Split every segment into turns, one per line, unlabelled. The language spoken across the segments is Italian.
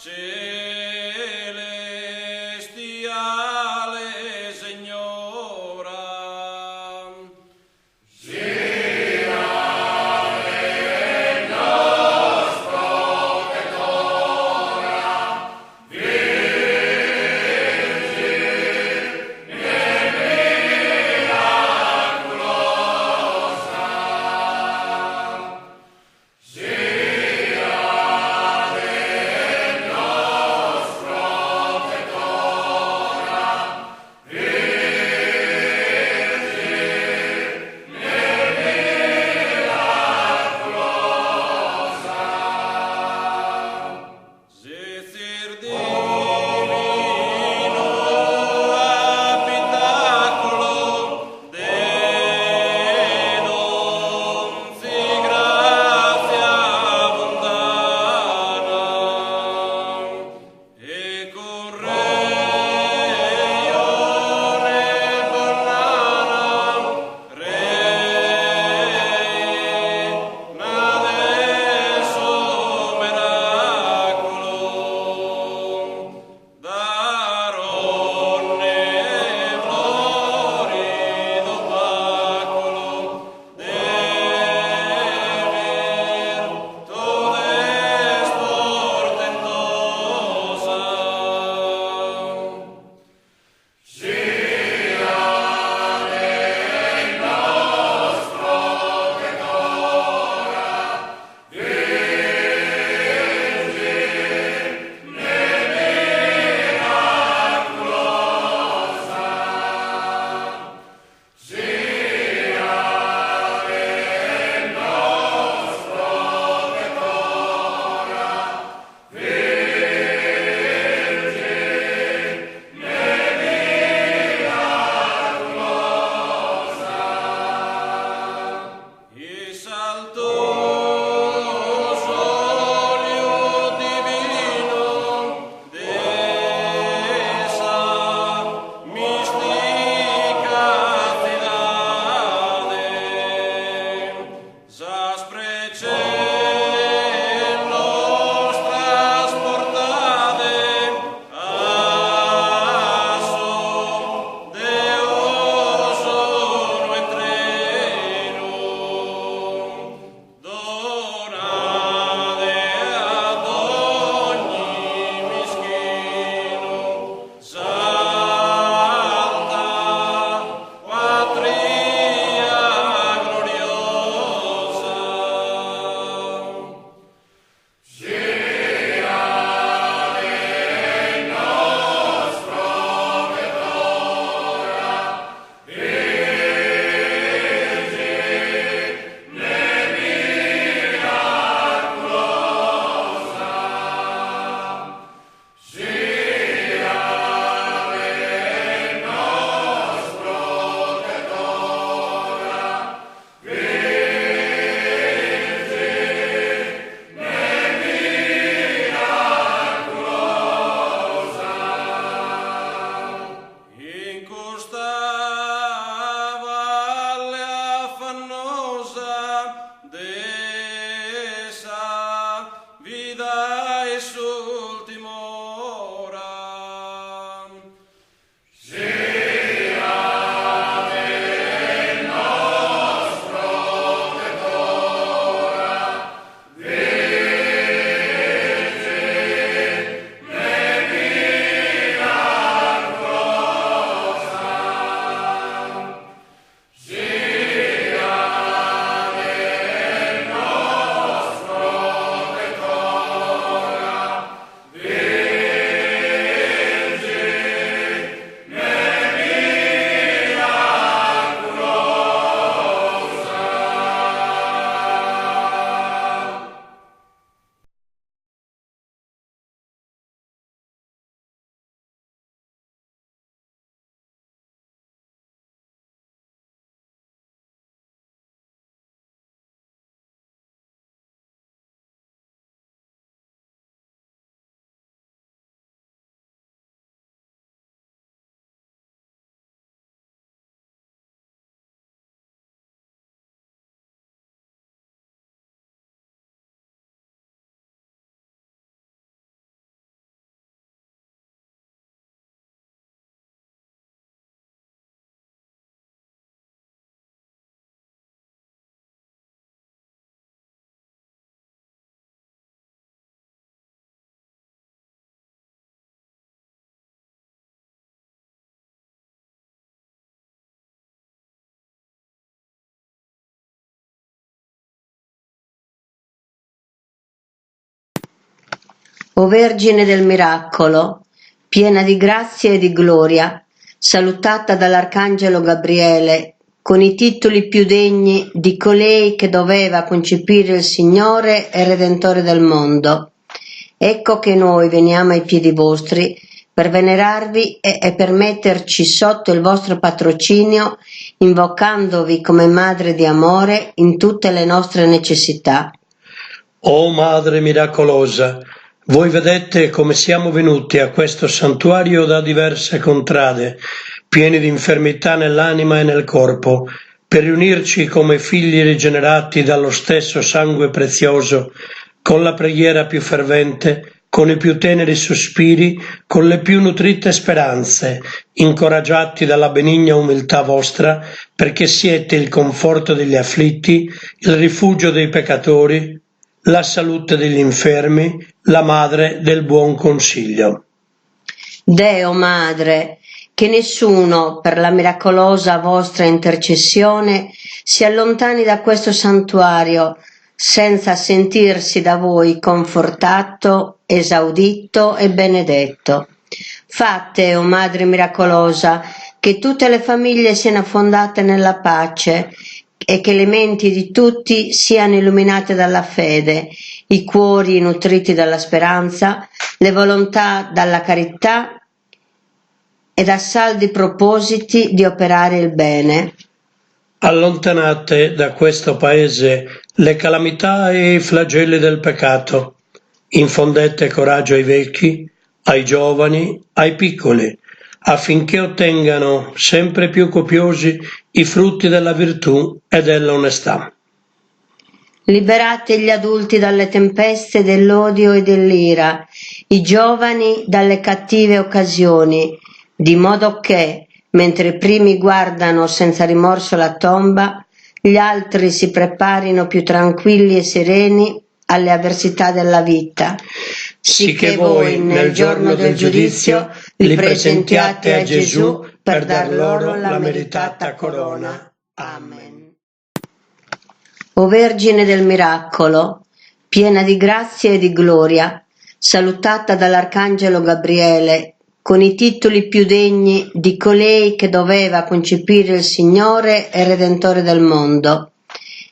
celestiale Signora.
Sia O Vergine del miracolo, piena di grazia e di gloria, salutata dall'Arcangelo Gabriele, con i titoli più degni di colei che doveva concepire il Signore e Redentore del mondo. Ecco che noi veniamo ai piedi vostri per venerarvi e per metterci sotto il vostro patrocinio, invocandovi come Madre di amore in tutte le nostre necessità.
O Madre miracolosa, voi vedete come siamo venuti a questo santuario da diverse contrade, pieni di infermità nell'anima e nel corpo, per riunirci come figli rigenerati dallo stesso sangue prezioso, con la preghiera più fervente, con i più teneri sospiri, con le più nutrite speranze, incoraggiati dalla benigna umiltà vostra, perché siete il conforto degli afflitti, il rifugio dei peccatori, la salute degli infermi, la madre del buon consiglio.
Deo Madre, che nessuno per la miracolosa vostra intercessione si allontani da questo santuario senza sentirsi da voi confortato, esaudito e benedetto. Fate, o Madre miracolosa, che tutte le famiglie siano fondate nella pace e che le menti di tutti siano illuminate dalla fede, i cuori nutriti dalla speranza, le volontà dalla carità e da saldi propositi di operare il bene.
Allontanate da questo paese le calamità e i flagelli del peccato, infondete coraggio ai vecchi, ai giovani, ai piccoli, affinché ottengano sempre più copiosi i frutti della virtù e dell'onestà.
Liberate gli adulti dalle tempeste dell'odio e dell'ira, i giovani dalle cattive occasioni, di modo che, mentre i primi guardano senza rimorso la tomba, gli altri si preparino più tranquilli e sereni alle avversità della vita,
Sicché voi nel giorno del giudizio li presentiate a Gesù per dar loro la meritata corona. Amen.
O Vergine del miracolo, piena di grazia e di gloria, salutata dall'Arcangelo Gabriele, con i titoli più degni di colei che doveva concepire il Signore e Redentore del mondo.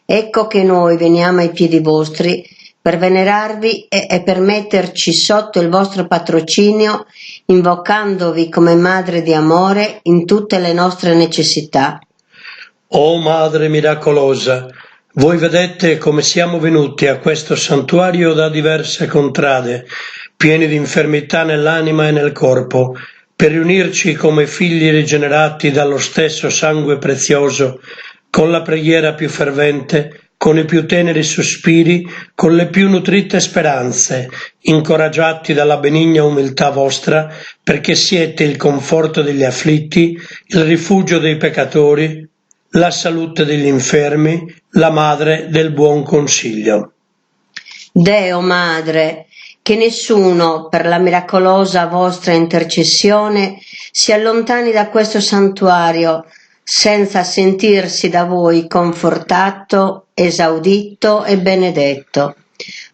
Ecco che noi veniamo ai piedi vostri per venerarvi e per metterci sotto il vostro patrocinio, invocandovi come Madre di amore in tutte le nostre necessità.
O Madre miracolosa, voi vedete come siamo venuti a questo santuario da diverse contrade, pieni di infermità nell'anima e nel corpo, per riunirci come figli rigenerati dallo stesso sangue prezioso, con la preghiera più fervente, con i più teneri sospiri, con le più nutrite speranze, incoraggiati dalla benigna umiltà vostra, perché siete il conforto degli afflitti, il rifugio dei peccatori, la salute degli infermi, la madre del buon consiglio.
Deo Madre, che nessuno per la miracolosa vostra intercessione si allontani da questo santuario senza sentirsi da voi confortato, esaudito e benedetto.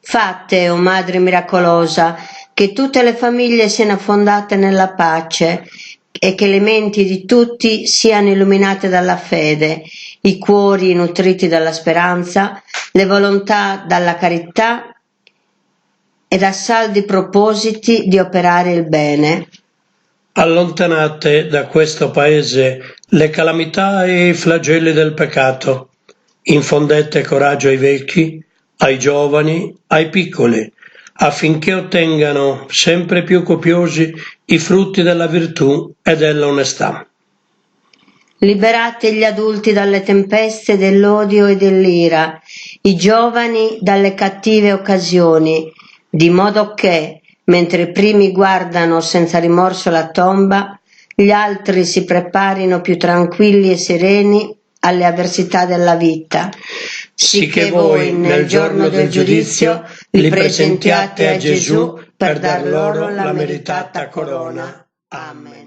Fate, o Madre miracolosa, che tutte le famiglie siano fondate nella pace e che le menti di tutti siano illuminate dalla fede, i cuori nutriti dalla speranza, le volontà dalla carità e da saldi propositi di operare il bene.
Allontanate da questo paese le calamità e i flagelli del peccato, infondete coraggio ai vecchi, ai giovani, ai piccoli, affinché ottengano sempre più copiosi i frutti della virtù e dell'onestà.
Liberate gli adulti dalle tempeste dell'odio e dell'ira, i giovani dalle cattive occasioni, di modo che, mentre i primi guardano senza rimorso la tomba, gli altri si preparino più tranquilli e sereni alle avversità della vita.
Sicché voi nel giorno del giudizio li presentiate a Gesù per dar loro la meritata corona. Amen.